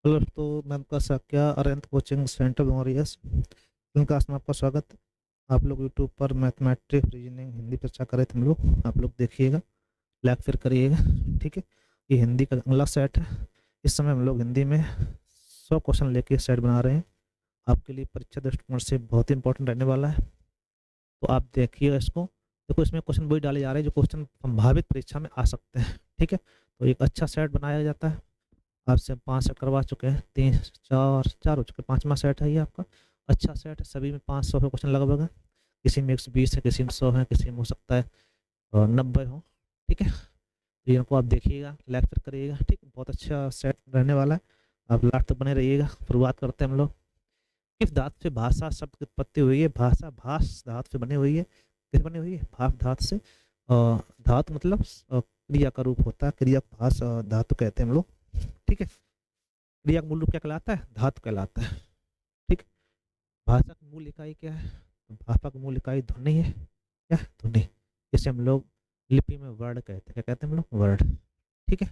Hello तो मैं आपका Sakya Arihant coaching centre मॉरियस class में आपका स्वागत है। आप लोग यूट्यूब पर मैथमेटिक्स रीजनिंग हिंदी पर चर्चा कर रहे थे। हम लोग आप लोग देखिएगा, लाइक फिर करिएगा। ठीक है, ये हिंदी का अगला सेट है। इस समय हम लोग हिंदी में 100 क्वेश्चन लेके सेट बना रहे हैं। आपके लिए परीक्षा दृष्टिकोण से बहुत ही इंपॉर्टेंट रहने वाला है, तो आप देखिएगा इसको। देखो, इसमें क्वेश्चन वही डाले जा रहे हैं जो क्वेश्चन संभावित परीक्षा में आ सकते हैं। ठीक है, तो एक अच्छा सेट बनाया जाता है। आपसे हम 5 सेट करवा चुके हैं, 3 4 4 हो चुके, 5वां सेट है ये आपका। अच्छा सेट है, सभी में 500 के क्वेश्चन लगभग है। किसी में 120 है, किसी में 100 है, किसी में हो सकता है 90 हो। ठीक है, तो इनको आप देखिएगा, लेक्चर करिएगा। ठीक, बहुत अच्छा सेट रहने वाला है। आप लास्ट तक बने रहिएगा। शुरुआत करते हैं हम लोग। किस धातु से भाषा शब्द की उत्पत्ति हुई है? भाषा भास धातु से बनी हुई है। किस बनी हुई है? भाप धातु से। धातु मतलब क्रिया का रूप होता है, क्रिया को भास धातु कहते हैं हम लोग। ठीक है, क्रिया का मूल रूप क्या कहलाता है? धातु कहलाता है। ठीक है, भाषा की मूल इकाई क्या है? तो भाषा की मूल इकाई ध्वनि है। क्या? ध्वनि। जिसे हम लोग लिपि में वर्ड कहते हैं। क्या कहते हैं हम लोग? वर्ड। ठीक है,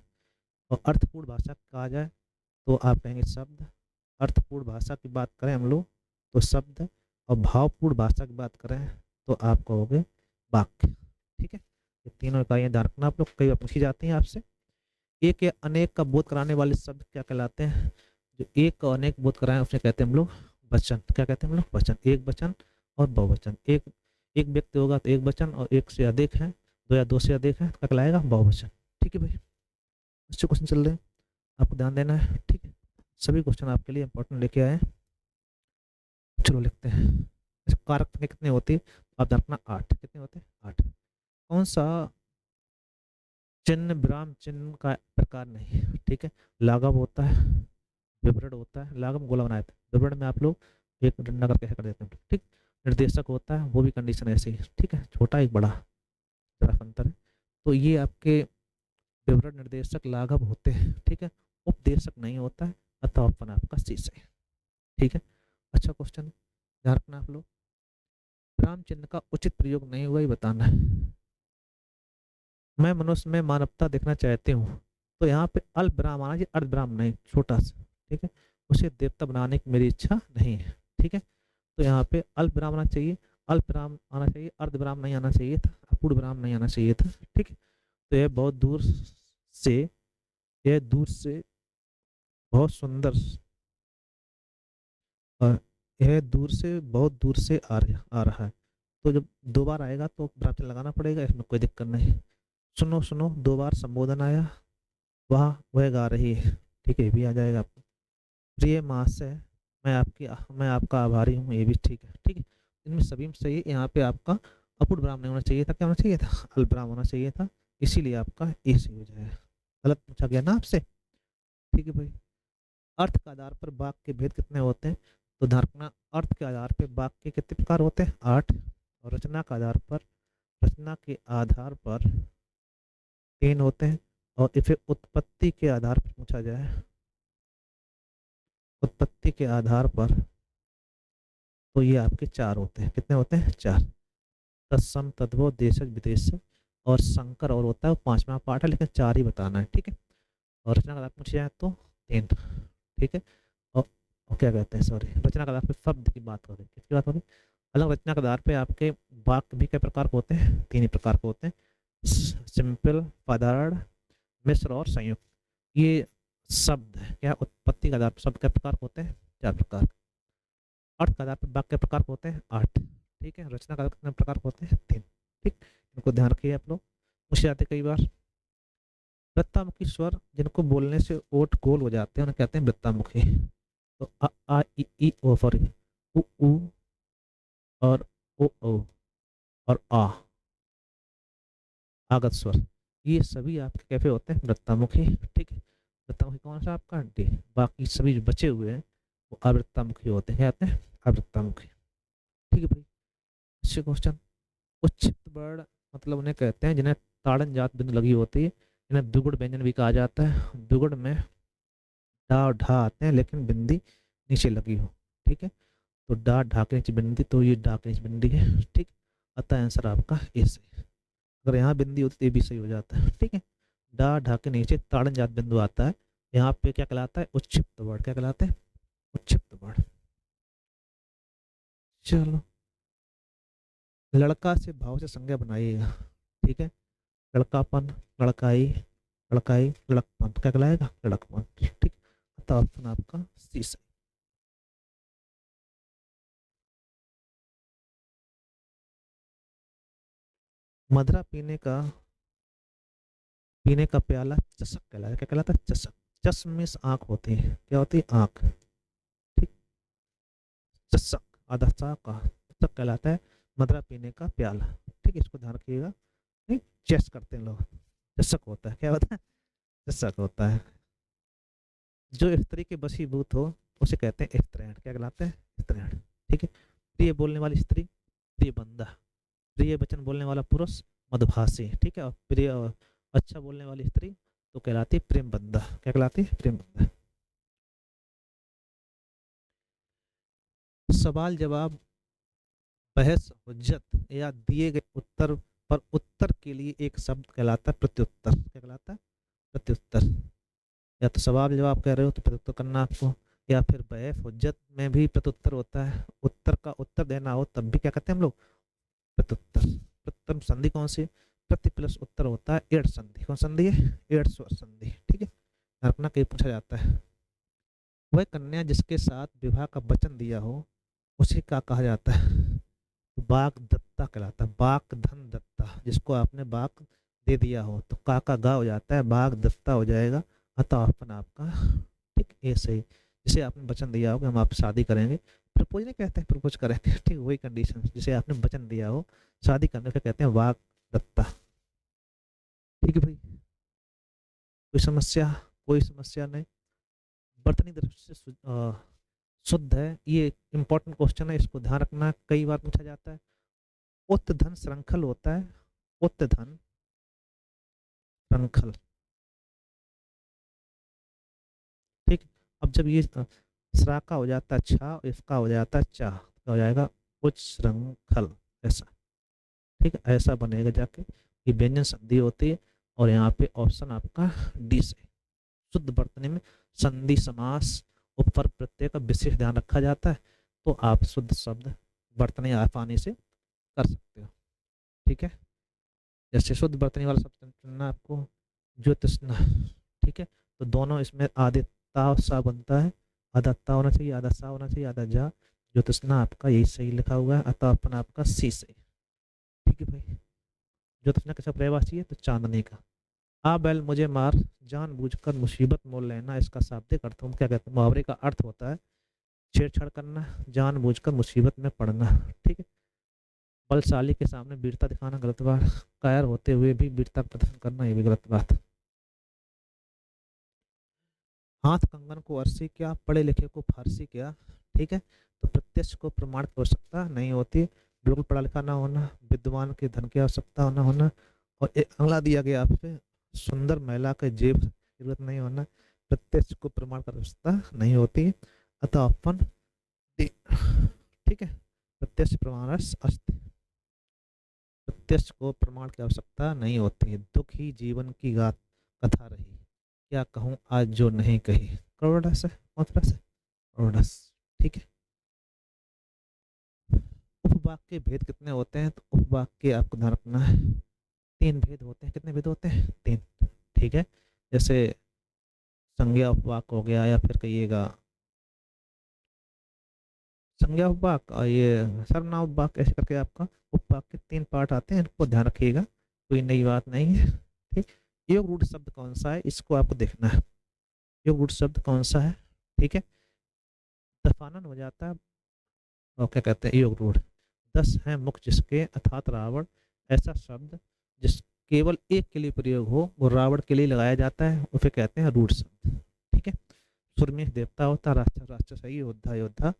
और अर्थपूर्ण भाषा कहा जाए तो आप कहेंगे शब्द। अर्थपूर्ण भाषा की बात करें हम लोग तो शब्द, और भावपूर्ण भाषा की बात करें तो आप कहोगे वाक्य। ठीक है, ये तीनों इकाइयां ध्यान रखना। आप लोग कई बार पूछी जाती हैं आपसे। एक या अनेक का बोध कराने वाले शब्द क्या कहलाते हैं? जो एक और अनेक बोध कराएं उसे कहते हैं हम लोग वचन। क्या कहते हैं हम लोग? वचन। एक वचन और बहुवचन। एक एक व्यक्ति होगा तो एक वचन, और एक से अधिक है, दो या दो से अधिक है तो क्या कहलाएगा? बहुवचन। ठीक है भाई, अच्छे क्वेश्चन चल रहे हैं, आपको ध्यान देना है। ठीक है, सभी क्वेश्चन आपके लिए इंपॉर्टेंट लेके आए हैं। चलो लिखते हैं। अच्छा, कारक संख्या कितनी होती है? आप ध्यान रखना, 8। कितने होते हैं? 8। कौन सा चिन्ह विराम चिन्ह का प्रकार नहीं है? ठीक है, लाघव होता है, विवरण होता है। लाघव गोला बनाया था, विवरण में आप लोग एक डंडा करके ऐसे कर देते हैं। ठीक, निर्देशक होता है, वो भी कंडीशन ऐसे ही। ठीक है, छोटा एक बड़ा जरा अंतर है। तो ये आपके विवरण निर्देशक लाघव होते हैं। ठीक है, उपदेशक नहीं होता है, अतः ऑप्शन आपका सी से। ठीक है, अच्छा क्वेश्चन, ध्यान रखना आप लोग। विराम चिन्ह का उचित प्रयोग नहीं हुआ, ही बताना है। मैं मनुष्य में मानवता देखना चाहती हूँ, तो यहाँ पे अल्प विराम आना चाहिए, अर्ध विराम नहीं, छोटा सा। ठीक है, उसे देवता बनाने की मेरी इच्छा नहीं है। ठीक है, तो यहाँ पे अल्प विराम आना चाहिए, अल्प विराम आना चाहिए, अर्ध विराम नहीं आना चाहिए था, अपूर्ण विराम नहीं आना चाहिए था। ठीक है, तो यह बहुत दूर से, यह दूर से बहुत सुंदर, और यह दूर से बहुत दूर से आ रहा है। तो जब 2 बार आएगा तो विराम चिन्ह लगाना पड़ेगा, इसमें कोई दिक्कत नहीं। सुनो सुनो, 2 बार संबोधन आया, वह गा रही है। ठीक है, ये भी आ जाएगा आपको। प्रिय माँ से मैं आपका आभारी हूँ, ये भी ठीक है। ठीक है, इनमें सभी में सही है। यहाँ पे आपका अपूर्ण विराम नहीं होना चाहिए था, क्या होना चाहिए था? अल्प विराम होना चाहिए था, इसीलिए आपका ए सही हो जाएगा। गलत पूछा गया ना आपसे। ठीक है भाई, अर्थ के आधार पर वाक्य के भेद कितने होते हैं? तो ध्यान रखना, अर्थ के आधार पर वाक्य के कितने प्रकार होते हैं? 8। और रचना के आधार पर 3 होते हैं। और इसे उत्पत्ति के आधार पर पूछा जाए, उत्पत्ति के आधार पर, तो ये आपके 4 होते हैं। कितने होते हैं? 4। तत्सम तद्भव देशज विदेशज और संकर और होता है, वो 5वां पार्ट है, लेकिन 4 ही बताना है। ठीक है, और रचना का आधार पूछा जाए तो 3। ठीक है, और, और क्या कहते हैं, सॉरी, रचना का आधार पर शब्द की बात हो रही है, किसकी बात हो रही है? अलग रचना के आधार पे आपके वाक्य भी कई प्रकार के होते हैं? 3 ही प्रकार के होते हैं, सिंपल, साधारण, मिश्र और संयुक्त। ये शब्द है क्या? उत्पत्ति के आधार पर शब्द के प्रकार होते हैं 4 प्रकार। अर्थ के आधार पर वाक्य प्रकार होते हैं 8। ठीक है, रचना का कितने प्रकार होते हैं? 3। ठीक, इनको ध्यान रखिए आप लोग, पूछे जाते कई बार। वृत्तामुखी स्वर जिनको बोलने से ओठ गोल हो जाते हैं उन्हें कहते हैं वृत्तामुखी। तो अ आ ई ओ, सॉरी, उ ऊ और ओ और आ, आगत स्वर, ये सभी आपके कैसे होते हैं? वृत्तामुखी। ठीक है, वृत्तामुखी कौन सा आपका? डी। बाकी सभी जो बचे हुए हैं वो अवृत्तामुखी होते हैं। क्या होते हैं? अवृत्तामुखी। ठीक है भाई, अच्छे क्वेश्चन। उच्चित वर्ण मतलब उन्हें कहते हैं जिन्हें ताड़न जात बिंदु लगी होती है, इन्हें द्विगुण व्यंजन भी कहा जाता है। द्विगुण में डा और ढा आते हैं, लेकिन बिंदी नीचे लगी हो। ठीक है, तो डा ढा के नीचे बिंदी, तो ये डा के नीचे बिंदी है। ठीक, अतः आंसर आपका ए सही। अगर यहाँ बिंदी होती तो ये भी सही हो जाता है। ठीक है, डा ढा के नीचे ताड़न जात बिंदु आता है, यहाँ पे क्या कहलाता है, उच्छिप्त वर्ण। क्या कहलाते हैं, उच्छिप्त वर्ण। चलो, लड़का से भाव से संज्ञा बनाइएगा, ठीक है। लड़कापन, लड़काई, लड़काई, लड़कपन, क्या कहलाएगा, लड़कपन, ठीक। तो ऑप्शन आपका सी सही। मदरा पीने का प्याला चषक कहलाता है। क्या कहलाता है, चषक। चष में आंख होती है, क्या होती है, आंख, ठीक। चषक, आधा सा का चषक कहलाता है मदरा पीने का प्याला, ठीक है। इसको ध्यान रखिएगा, नहीं चेस करते हैं लोग, चषक होता है, क्या होता है, चषक होता है। जो स्त्री के वशीभूत हो उसे कहते हैं स्त्रैण। क्या कहलाते हैं, स्त्रैण, ठीक है। प्रिय बोलने वाली स्त्री प्रिय बंदा, प्रिय वचन बोलने वाला पुरुष मधुभाषी, ठीक है। और प्रिय अच्छा बोलने वाली स्त्री तो कहलाती है प्रेम बंदा। क्या कहलाती है, प्रेम बंदा। सवाल जवाब, बहस, हुज्जत या दिए गए उत्तर पर उत्तर के लिए एक शब्द कहलाता है प्रत्युत्तर। क्या कहलाता है, प्रत्युत्तर। या तो सवाल जवाब कह रहे हो तो प्रत्युत्तर करना आपको, या फिर बहस हुज्जत में भी प्रत्युत्तर होता है, उत्तर का उत्तर देना हो तब भी क्या कहते हैं हम लोग, प्रत्युत्तर। प्रथम संधि कौन सी, प्रति प्लस उत्तर होता है एड संधि। कौन संधि है, एड स्वर संधि, ठीक है। रखना कहीं पूछा जाता है। वह कन्या जिसके साथ विवाह का वचन दिया हो उसे क्या कहा जाता है, बाग दत्ता कहलाता है। बाग धन दत्ता, जिसको आपने बाग दे दिया हो तो का गा हो जाता है, बाग दत्ता हो जाएगा। अतः ऑप्शन आपका ठीक ए सही। जिसे आपने वचन दिया हो कि हम आपसे शादी करेंगे, प्रपोज नहीं कहते हैं, प्रपोज करेंगे, ठीक वही कंडीशन, जिसे आपने वचन दिया हो शादी करने से कहते हैं वाग दत्ता, ठीक है भाई। कोई समस्या, कोई समस्या नहीं। वर्तनी दृष्टि से शुद्ध है, ये इंपॉर्टेंट क्वेश्चन है, इसको ध्यान रखना, कई बार पूछा जाता है। उत धन श्रृंखल होता है, उत धन श्रृंखल, ठीक। अब जब ये श्रा का हो जाता है छा, इसका हो जाता है चा, तो हो जाएगा उच्च श्रृंखल, ऐसा, ठीक है। ऐसा बनेगा जाके, ये व्यंजन संधि होती है। और यहाँ पे ऑप्शन आपका डी से। शुद्ध वर्तनी में संधि समास उपसर्ग प्रत्यय का विशेष ध्यान रखा जाता है, तो आप शुद्ध शब्द वर्तनी आसानी से कर सकते हो, ठीक है। जैसे शुद्ध वर्तनी वाला शब्द चुनना आपको, ज्योतिषना, ठीक है। तो दोनों इसमें आधे ता सा बनता है, आधा ता होना चाहिए, आधा सा होना चाहिए, आधा जा। ज्योतिषना आपका यही सही लिखा हुआ है, अतः अपन आपका सी सही, ठीक है भाई। ज्योतिषना किसका पर्यायवाची है, तो चांदनी का। आ बैल मुझे मार जानबूझकर मुसीबत मोल लेना, इसका शाब्दिक अर्थ हम क्या कहते हैं, मुहावरे का अर्थ होता है छेड़छाड़ करना, जानबूझकर मुसीबत में पड़ना, ठीक है। बलशाली के सामने वीरता दिखाना गलत बात, कायर होते हुए भी वीरता प्रदर्शन करना ये भी गलत बात। हाथ कंगन को अरसी क्या, पढ़े लिखे को फारसी क्या, ठीक है। तो प्रत्यक्ष को प्रमाण की आवश्यकता नहीं होती, बिल्कुल पढ़ा लिखा ना होना, विद्वान के धन की आवश्यकता ना होना, और एक अगला दिया गया आपसे, सुंदर महिला के जेब जरूरत नहीं होना, प्रत्यक्ष को प्रमाण की आवश्यकता नहीं होती। अतः ऑप्शन डी, ठीक है। प्रत्यक्ष प्रमाण अस्ति, प्रत्यक्ष को प्रमाण की आवश्यकता नहीं होती है। दुख ही जीवन की गाथ कथा रही, क्या कहूँ आज जो नहीं कही, करोड़स है, कौन सा रस है, करोड़स, ठीक है। उपवाक के भेद कितने होते हैं, तो उपवाक के आपको ध्यान रखना है, तीन भेद होते हैं। कितने भेद होते हैं, तीन, ठीक है। जैसे संज्ञा उपवाक हो गया, या फिर कहिएगा संज्ञा उपवाक और ये सर्वनाम उपवाक, ऐसे करके आपका उपवाक के तीन पार्ट आते हैं, इनको ध्यान रखिएगा, कोई नई बात नहीं है, ठीक। योग रूढ़ शब्द कौन सा है, इसको आपको देखना है, योग रूढ़ शब्द कौन सा है, ठीक है। दफानन हो जाता है, और क्या कहते हैं, योग रूढ़। 10 है मुख जिसके अर्थात रावण, ऐसा शब्द जिस केवल एक के लिए प्रयोग हो वो रावण के लिए लगाया जाता है, उसे कहते हैं रूढ़ शब्द, ठीक है। सुरमेश देवता होता, राक्षस राक्षस, योद्धा योद्धा,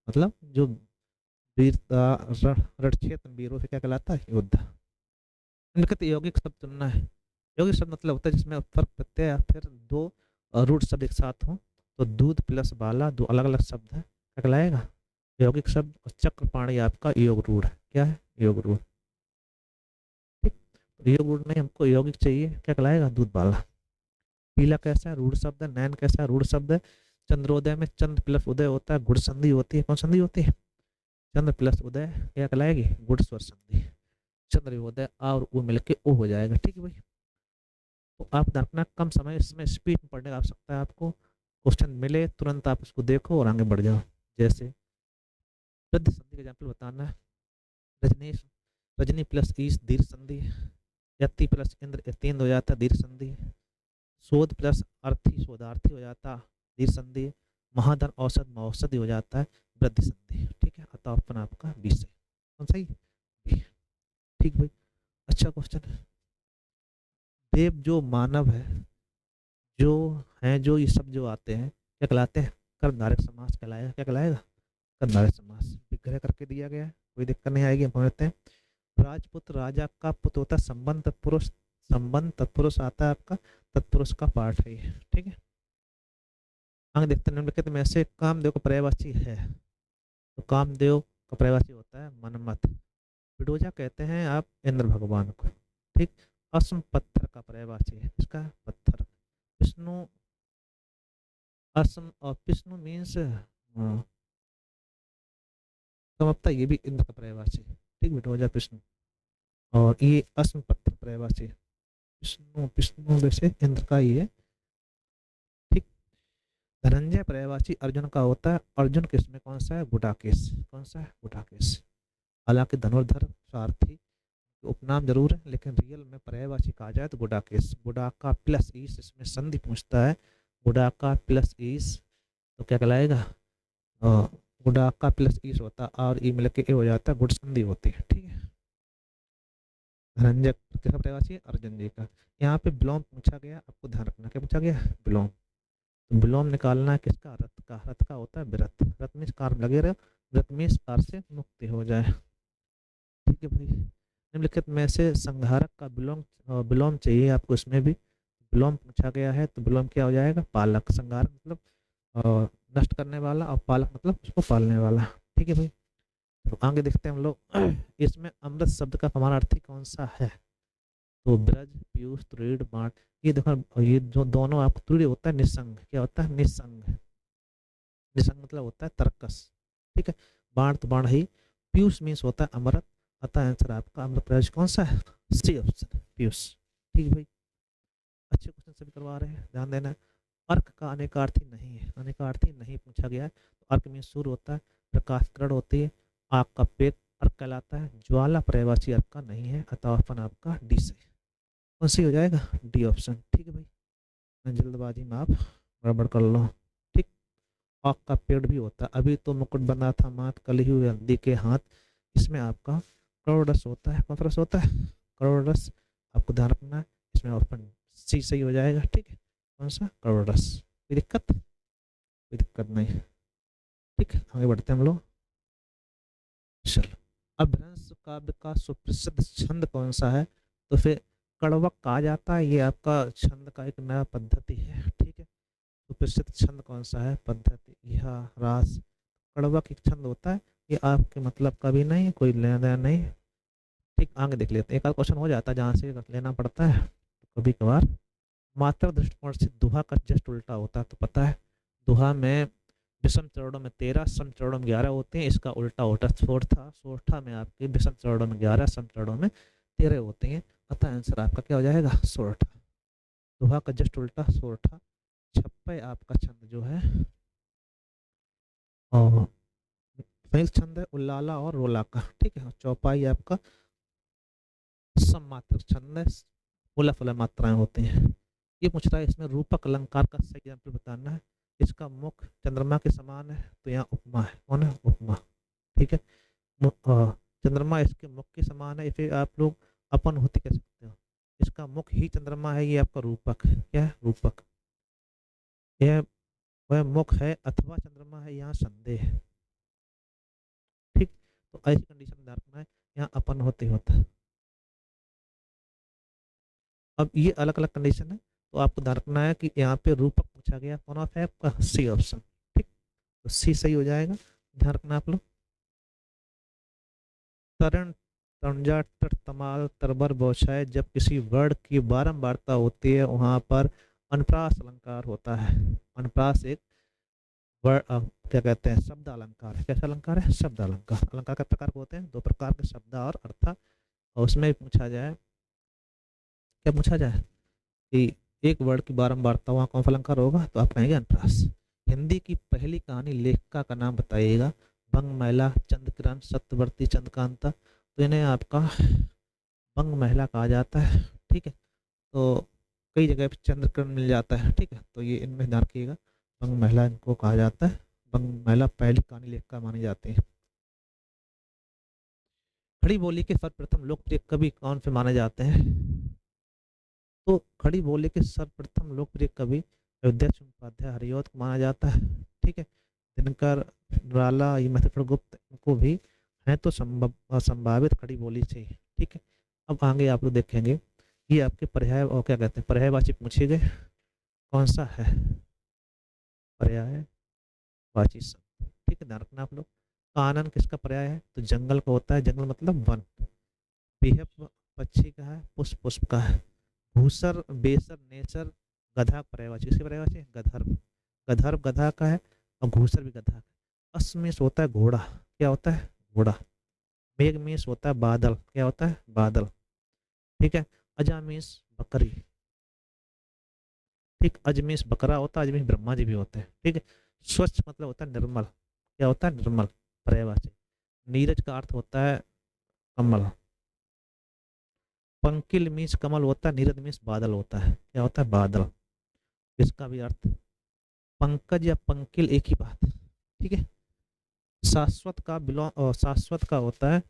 मतलब जो वीरता रणक्षेत्र वीरों से क्या कहलाता है, योद्धा। इनके यौगिक शब्द चुनना है। यौगिक शब्द मतलब होता है जिसमें फर्क प्रत्यय या फिर दो रूढ़ शब्द एक साथ हों, तो दूध प्लस बाला दो अलग अलग शब्द है, क्या कहलाएगा, यौगिक शब्द। और चक्रपाणी आपका योग रूढ़ है, क्या है, योग रूढ़, ठीक। तो योग रूढ़ में हमको यौगिक चाहिए, क्या कहलाएगा, दूध बाला। पीला कैसा है, रूढ़ शब्द है। नैन कैसा है, रूढ़ शब्द है। चंद्रोदय में चंद्र प्लस उदय होता है, गुड़ संधि होती है। कौन संधि होती है? चंद्र प्लस उदय क्या कहलाएगी? गुड़ स्वर संधि। चंद्रोदय आ और उ मिलके ओ हो जाएगा। ठीक है भाई। तो आप रखना कम समय, इसमें स्पीड में पढ़ने की आवश्यकता है आपको। क्वेश्चन मिले तुरंत आप उसको देखो और आगे बढ़ जाओ। जैसे वृद्ध संधि का एग्जाम्पल बताना है। रजनीश, रजनी प्लस ईश दीर्घ संधि। यति प्लस इंद्र यतेंद्र हो जाता है दीर्घ संधि। शोध प्लस अर्थी शोधार्थी हो जाता दीर्घ संधि। महाधन औसत मौसधि हो जाता है वृद्धि संधि। ठीक है, अतः ऑप्शन आपका बी से। कौन सही? बी। ठीक भाई। अच्छा क्वेश्चन है। देव जो मानव है, जो है, जो ये सब जो आते हैं क्या कहलाते हैं? कर्मधारय समास कहलाएगा। क्या कहलाएगा? कर्मधारय समास। विग्रह करके दिया गया है, कोई दिक्कत नहीं आएगी। हम पढ़ते हैं। राजपुत्र राजा का पुत्र होता है संबंध तत्पुरुष। संबंध तत्पुरुष आता है आपका, तत्पुरुष का पाठ है ये। ठीक है। आगे देखते हैं। निम्नलिखित में से कामदेव का पर्यायवाची है। तो कामदेव का पर्यायवाची होता है मनमथ। विडोजा कहते हैं आप इंद्र भगवान को। ठीक। असम पत्थर का पर्यायवाची है। इसका पत्थर। विष्णु, असम और विष्णु मीन्स समाप्ता, ये भी इंद्र का पर्यायवाची है। ठीक। विडोजा विष्णु और ये असम पत्थर पर्यायवाची है। विष्णु, विष्णु वैसे इंद्र का ही है। ठीक। धनंजय पर्यायवाची अर्जुन का होता है। अर्जुन किसमें कौन सा है? गुडाकेश। कौन सा है? गुडाकेश। हालांकि धनुर्धर सारथी उपनाम जरूर है, लेकिन रियल में पर्यायवाची कहा जाए तो गुडाकेश। गुडाका प्लस ईस, इसमें संधि पूछता है। गुडाका प्लस ईस तो क्या कहलाएगा? गुडाका प्लस ईस होता है और ई मिलकर ए हो जाता है, गुड़ संधि होती है। ठीक है। धनंजय किसका पर्यायवाची है? अर्जुन जी का। यहाँ पे विलोम पूछा गया, आपको ध्यान रखना। क्या पूछा गया? विलोम। तो विलोम निकालना है किसका? रथ का। रथ का होता है विरत। रथ में कार में लगे रहो, व्रत में इस कार से मुक्ति हो जाए। ठीक है भाई। निम्नलिखित में से संहारक का विलोम, विलोम चाहिए आपको इसमें भी। विलोम पूछा गया है तो विलोम क्या हो जाएगा? पालक। संहारक मतलब नष्ट करने वाला और पालक मतलब उसको पालने वाला। ठीक है भाई। तो आगे देखते हैं हम लोग। इसमें अमृत शब्द का हमारा अर्थ ही कौन सा है? तो ब्रज, पीयूष, त्रिड़, बाण। ये देखो, ये जो दोनों आपको त्रिड़ होता है निसंग। क्या होता है? निसंग। निसंग मतलब होता है तरकस। ठीक है। बाण तो बाण ही। पीयूष मीन्स होता है अमृत। अतः आंसर आपका अमृत प्रवेश कौन सा है? C option, Piyush. ठीक है भाई। अच्छे क्वेश्चन सभी करवा रहे हैं, ध्यान देना। अर्क का अनेकार्थी नहीं है। अनेकार्थी नहीं पूछा गया है। तो अर्क मीन्स सूर्य होता है, प्रकाश किरण होती है, आग का पेट अर्क कहलाता है। ज्वाला पर्यायवाची अर्क का नहीं है, अतः ऑप्शन आपका डी से। कौन सी हो जाएगा? D option. ठीक है भाई। जल्दबाजी में आप गड़बड़ कर लो। ठीक। आग का पेड़ भी होता है। अभी तो मुकुट बना था मात, कल ही हुई हल्दी के हाथ। इसमें आपका करोड़ रस होता है। कौन सा रस होता है? करोड़ रस। आपको ध्यान रखना है। इसमें ऑप्शन सी सही हो जाएगा। ठीक है। कौन सा? करोड़ रस। कोई दिक्कत? कोई दिक्कत नहीं। ठीक है, आगे बढ़ते हैं हम लोग। चलो। अभ्रंश काव्य का सुप्रसिद्ध छंद कौन सा है? तो फिर कड़वक कहा जाता है। ये आपका छंद का एक नया पद्धति है। ठीक है। सुप्रसिद्ध छंद कौन सा है? पद्धति यह रास। कड़वक एक छंद होता है। ये आपके मतलब कभी नहीं, कोई लेना देना नहीं। ठीक। आगे देख लेते हैं। एक आध क्वेश्चन हो जाता है जहाँ से लेना पड़ता है तो कभी कभार। मात्रा दृष्टिकोण से दोहा का जस्ट उल्टा होता है, तो पता है। दोहा में विषम चरणों में 13, सम चरणों में 11 होते हैं। इसका उल्टा होता है सोरठा। सोरठा में आपके विषम चरणों में 11, सम चरणों में 13 होते हैं। अतः आंसर आपका क्या हो जाएगा? सोरठा। दोहा का जस्ट उल्टा सोरठा। छप्पय आपका छंद जो है और संयुक्त छंद है उल्लाला और रोला का। ठीक है। चौपाई आपका सममात्रक छंद है। मूला फला मात्राएं होती हैं। ये पूछ रहा है इसमें रूपक अलंकार का सही एग्जाम्पल बताना है। इसका मुख चंद्रमा के समान है, तो यहाँ उपमा है। कौन है? उपमा। ठीक है। चंद्रमा इसके मुख के समान है, इसे आप लोग अपन होती कह सकते हो। इसका मुख ही चंद्रमा है, ये आपका रूपक है। क्या है? रूपक। यह वह मुख है अथवा चंद्रमा है, यहाँ संदेह है। ठीक। तो ऐसी कंडीशन में रखना है, यहाँ अपन होते होता है। अब ये अलग अलग कंडीशन है, तो आपको ध्यान रखना है कि यहाँ पे रूपक पूछा गया। कौन ऑफ है आपका? C option. ठीक। तो सी सही हो जाएगा, ध्यान रखना आप लोग। तरण, तंजा, तट, तमाल, तरबर, बौछाए। जब किसी वर्ड की बारंबारता होती है वहां पर अनुप्रास अलंकार होता है। अनुप्रास एक क्या कहते हैं, शब्द अलंकार है। कैसा अलंकार है? शब्द अलंकार। अलंकार के प्रकार को होते हैं दो प्रकार के, शब्द और अर्थ। और उसमें पूछा जाए, क्या पूछा जाए कि एक वर्ड की बारंबारता, वहाँ कौन सा अलंकार होगा? तो आप कहेंगे अनुप्रास। हिंदी की पहली कहानी लेखिका का नाम बताइएगा। बंग महिला, चंद्रकिरण, सत्यवर्ती, चंद्रकांता। तो इन्हें आपका बंग महिला कहा जाता है। ठीक है, तो कई जगह पे चंद्रकिरण मिल जाता है। ठीक है, तो ये इनमें ध्यान रखिएगा, बंग महिला इनको कहा जाता है। बंग महिला पहली कहानी लेखिका मानी जाती है। खड़ी बोली के सर्वप्रथम लोकप्रिय कवि कौन से माने जाते हैं? तो खड़ी बोली के सर्वप्रथम लोकप्रिय कवि अयोध्या उपाध्याय हरिऔध को माना जाता है। ठीक है, दिनकर, निराला, ये महत्वपूर्ण गुप्त को भी है तो संभावित खड़ी बोली से। ठीक है, अब आगे आप लोग देखेंगे, ये आपके पर्याय और क्या कहते हैं, पर्यायवाची पूछे गए। कौन सा है पर्यायवाची शब्द? ठीक है, ध्यान रखना आप लोग। कानन किसका पर्याय है? तो जंगल का होता है। जंगल मतलब वन। बेहब पक्षी का है। पुष्प पुष्प का है। भूसर, बेसर, नेसर, गधा पर्यायवाची। इसके पर्यायवाची गधर्व। गधर्व गधा का है और घूसर भी गधा का है। अश्वमेष होता है घोड़ा। क्या होता है? घोड़ा। मेघमेष होता है बादल। क्या होता है? बादल। ठीक है, अजामेश बकरी। ठीक, अजमेश बकरा होता है। अजमेश ब्रह्मा जी भी होते हैं। ठीक है, स्वच्छ मतलब होता है निर्मल। क्या होता है? निर्मल, पर्यायवाची। नीरज का अर्थ होता है कमल। पंकिल मीन्स कमल होता है। नीरज मीन्स बादल होता है। क्या होता है? बादल। इसका भी अर्थ पंकज या पंकिल एक ही बात है। ठीक है, शाश्वत का बिलोंग, शाश्वत का होता है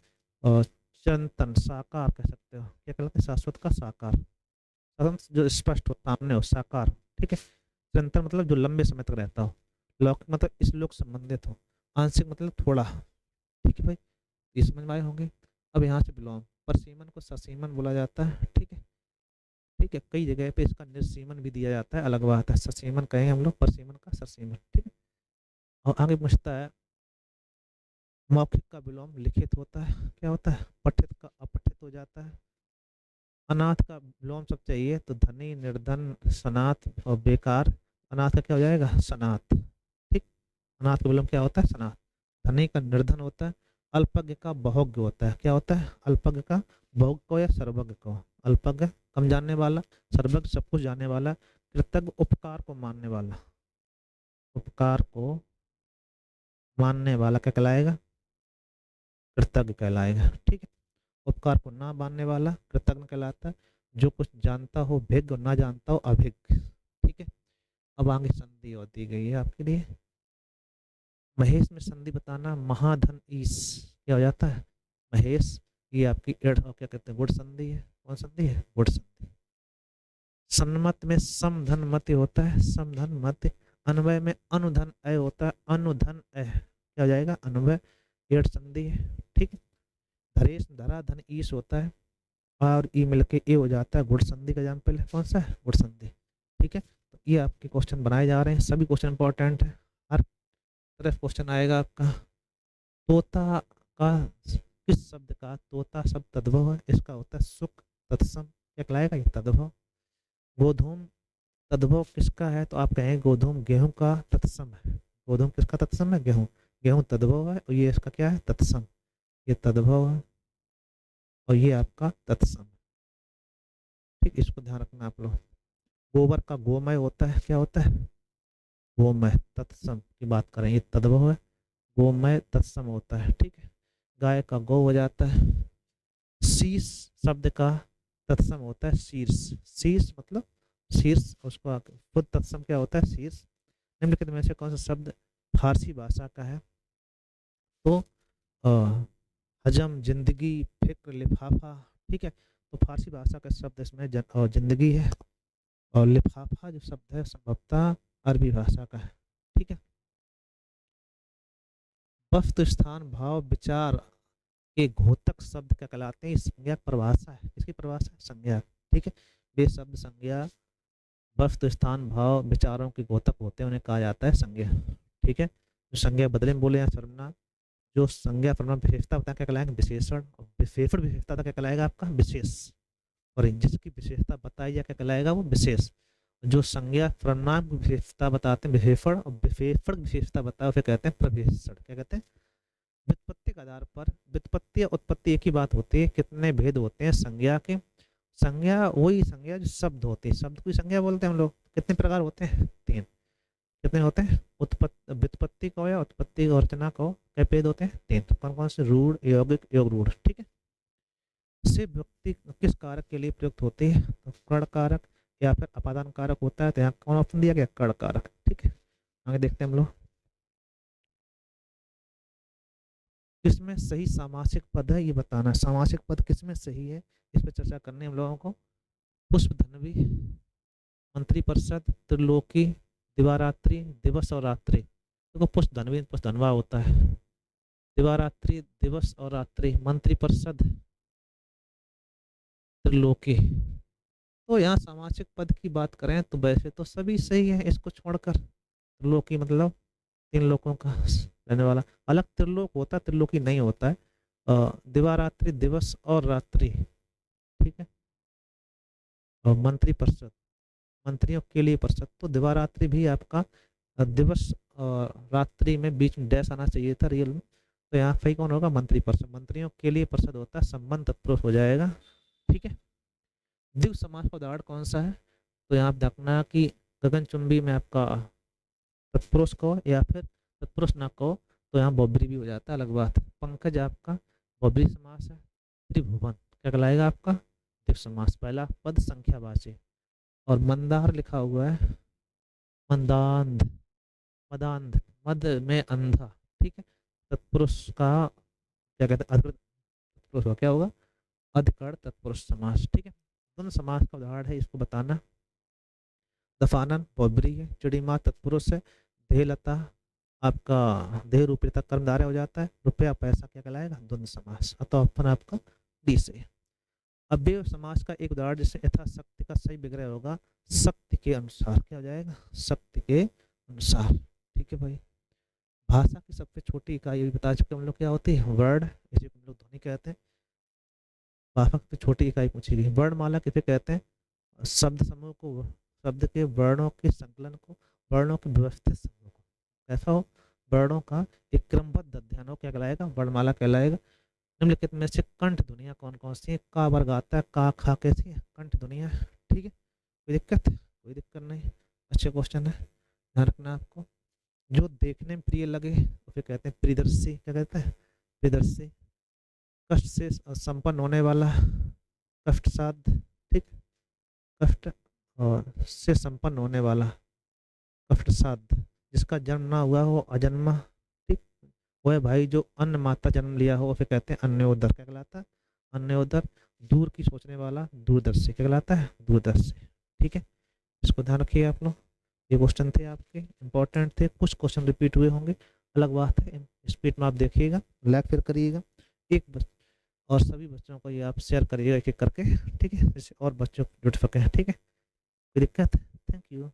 चिरंतन, साकार कह सकते हो। क्या कहलाता है? शाश्वत का साकार। शासन जो स्पष्ट हो, सामने हो, साकार। ठीक है, चिरंतन मतलब जो लंबे समय तक रहता हो। लौकिक मतलब इस लोक संबंधित हो। आंशिक मतलब थोड़ा। ठीक है भाई, ये समझ में आए होंगे। अब यहाँ से बिलोंग, परसीमन को ससीमन बोला जाता है। ठीक है, ठीक है, कई जगह पे इसका निर्सीमन भी दिया जाता है, अलग बात है। ससीमन कहेंगे हम लोग, परसीमन का सरसीमन। ठीक है, और आगे पूछता है, मौखिक का विलोम लिखित होता है। क्या होता है? पठित का अपठित हो जाता है। अनाथ का विलोम सब चाहिए तो धनी, निर्धन, सनाथ और बेकार। अनाथ का क्या हो जाएगा? सनाथ। ठीक, अनाथ का विलोम क्या होता है? सनाथ। धनी का निर्धन होता है। अल्पज्ञ का बहुज्ञ होता है। क्या होता है? अल्पज्ञ का बहुज्ञ को या सर्वज्ञ को। अल्पज्ञ कम जानने वाला, सर्वज्ञ सब कुछ जानने वाला, कृतज्ञ उपकार को मानने वाला। उपकार को मानने वाला क्या कहलाएगा? कृतज्ञ कहलाएगा। ठीक है, उपकार को ना मानने वाला कृतज्ञ कहलाता है। जो कुछ जानता हो भिज्ञ और ना जानता हो अभिज्ञ। ठीक है, अब आगे संधि और दी गई है आपके लिए। महेश में संधि बताना, महाधन ईश क्या हो जाता है? महेश, ये आपकी एड़ और क्या कहते हैं, गुड़ संधि है। कौन संधि है? गुड़ संधि। सन्मत में समधन मति होता है। समधन मति। अन्वय में अनुधन अय होता है। अनुधन अय क्या हो जाएगा? अन्वय। एड़ संधि है। ठीक है, धरेश, धरा, धन, ईश होता है और ई मिलके ए हो जाता है। गुड़ संधि का एग्जाम्पल है कौन सा है? गुड़ संधि। ठीक है, तो ये आपके क्वेश्चन बनाए जा रहे हैं, सभी क्वेश्चन इंपॉर्टेंट है। हर तरफ क्वेश्चन आएगा आपका। तोता का किस शब्द का तोता शब्द तद्भव है? इसका होता है सुख तत्सम। क्या कहलाएगा? ये तद्भव। गोधूम तद्भव किसका है? तो आप कहेंगे गोधूम गेहूं का तत्सम है। गोधूम किसका तत्सम है? गेहूं। गेहूं तद्भव है और ये इसका क्या है? तत्सम। ये तद्भव है और ये आपका तत्सम। ठीक, इसको ध्यान रखना आप लोग। गोबर का गोमय होता है। क्या होता है? गोमय। तत्सम की बात करें, ये तद्भव है। गोमय तत्सम होता है। ठीक है, गाय का गौ हो जाता है। शीश शब्द का तत्सम होता है शीर्ष। शीर्ष मतलब शीर्ष, उसको खुद तत्सम क्या होता है? शीर्ष। निम्नलिखित में से कौन सा शब्द फारसी भाषा का है? तो अ, हजम, जिंदगी, फिक्र, लिफाफा। ठीक है, तो फारसी भाषा का शब्द इसमें जिंदगी है। और लिफाफा जो शब्द है संभवतः अरबी भाषा का है। ठीक है, वस्तु, स्थान, भाव, विचार के घोतक शब्द क्या कहलाते हैं? संज्ञक परिभाषा है। किसकी परिभाषा है? संज्ञक। ठीक है, वे शब्द संज्ञा, वस्तु, स्थान, भाव, विचारों के घोतक होते हैं, उन्हें कहा जाता है संज्ञा। ठीक है, जो संज्ञा बदले में बोले या सर्वनाम, जो संज्ञा सर्वनाम विशेषता होता है क्या कहलाएगा? विशेषण। और विशेषण विशेषता क्या कहलाएगा? आपका विशेष। और जिसकी विशेषता बताई जाए क्या कहलाएगा? वो विशेष। जो संज्ञा सर्वनाम की विशेषता बताते हैं विशेषण, और विशेषण की विशेषता बताओ फिर कहते हैं प्रविशेषण। क्या कहते हैं? व्युत्पत्ति के आधार पर, व्युत्पत्ति या उत्पत्ति एक ही बात होती है, कितने भेद होते हैं संज्ञा के? संज्ञा वही संज्ञा जो शब्द होती है, शब्द की संज्ञा बोलते हैं हम लोग। कितने प्रकार होते हैं? तीन। कितने होते हैं? उत्पत्ति, व्युत्पत्ति कहो या उत्पत्ति और रचना कहो, क्या भेद होते हैं? तीन। कौन कौन से? रूढ़, यौगिक, योग रूढ़। ठीक है। से व्यक्ति किस कारक के लिए प्रयुक्त होती है? तो कर्ण कारक या फिर अपादान कारक होता है, तो यहाँ कौन ऑप्शन दिया गया? कर्ण कारक। ठीक है, आगे देखते हैं हम लोग। किसमें सही सामासिक पद है ये बताना है। सामासिक पद किसमें सही है, इस पर चर्चा करनी है हम लोगों को। पुष्पधनवी, मंत्रिपरिषद, त्रिलोकी, दिवारात्रि, दिवस और रात्रि। देखो पुष्पधनवी पुष्पधनवा होता है, दिवारात्रि दिवस और रात्रि, मंत्रिपरिषद त्रिलोकी। तो यहाँ सामासिक पद की बात करें तो वैसे तो सभी सही है इसको छोड़कर। त्रिलोकी मतलब तीन लोकों का रहने वाला, अलग त्रिलोक होता है, त्रिलोकी नहीं होता है। दिवारात्रि दिवस और रात्रि। ठीक है। और मंत्री परिषद, मंत्रियों के लिए परिषद, तो दिवारात्रि भी आपका दिवस और रात्रि में बीच में डैश आना चाहिए था रियल में। तो यहाँ सही कौन होगा? मंत्री परिषद। मंत्रियों के लिए परिषद होता है, संबंध तत्पुरुष हो जाएगा। ठीक है। द्विव समास का उदाहरण कौन सा है? तो यहाँ आप देखना कि गगनचुंबी में आपका तत्पुरुष कहो या फिर तत्पुरुष ना कहो, तो यहाँ बॉबरी भी हो जाता है, अलग बात है। पंकज आपका बॉबरी समास है। त्रिभुवन क्या कहलाएगा आपका? द्विव समास। पहला पद संख्यावाची। और मंदार लिखा हुआ है, मंदांध, मदांध, मद में अंधा। ठीक है। तत्पुरुष का क्या कहते हैं? अधिकृत तत्पुरुष का क्या होगा? अधिकरण तत्पुरुष समास। ठीक है। द्वंद्व समास का उदाहरण है, इसको बताना। दफानन बॉबरी है, चिड़ीमा तत्पुरुष है, देहलता आपका देह रूपता कर्मधारय हो जाता है, रुपया पैसा क्या कहलाएगा? द्वंद्व समास। अतः ऑप्शन आपका डी से। अव्यय समास का एक उदाहरण जैसे यथाशक्ति का सही विग्रह होगा शक्ति के अनुसार। क्या हो जाएगा? शक्ति के अनुसार। ठीक है भाई। भाषा की सबसे छोटी इकाई भी बता चुके हम लोग क्या होती है? वर्ड, इसे हम लोग ध्वनि कहते हैं। भाषा की छोटी इकाई पूछी गई। वर्णमाला किसे कहते हैं? शब्द समूह को, शब्द के वर्णों के संकलन को, वर्णों के व्यवस्थित समूह को। ऐसा हो वर्णों का एक क्रमबद्ध अध्ययन हो, क्या कहलाएगा? वर्णमाला कहलाएगा। निम्नलिखित में से कंठ ध्वनियाँ कौन कौन सी है? का वर्ग आता है, का खा कैसी है? कंठ ध्वनियाँ। ठीक है, कोई दिक्कत? कोई दिक्कत नहीं। अच्छे क्वेश्चन है, ध्यान रखना आपको। जो देखने में प्रिय लगे उसे कहते हैं प्रियदर्शी। क्या कहते हैं? प्रियदर्शी। कष्ट से संपन्न होने वाला, कष्ट साध्य। ठीक। कष्ट और से संपन्न होने वाला, कष्ट साध्य। जिसका जन्म ना हुआ हो, अजन्मा। ठीक। वह भाई जो अन्न माता जन्म लिया हो उसे कहते हैं अन्योदर। क्या कहलाता है? अन्योदर। दूर की सोचने वाला, दूरदर्शी। क्या कहलाता है? दूरदर्शी। ठीक है, इसको ध्यान रखिए आप लोग। ये क्वेश्चन थे आपके, इंपॉर्टेंट थे। कुछ क्वेश्चन रिपीट हुए होंगे, अलग बात है। स्पीड में आप देखिएगा, लाइक फिर करिएगा। एक और सभी बच्चों को ये आप शेयर करिएगा एक एक करके। ठीक है, जिससे और बच्चों जुड़ सके। ठीक है, कोई दिक्कत? Thank you.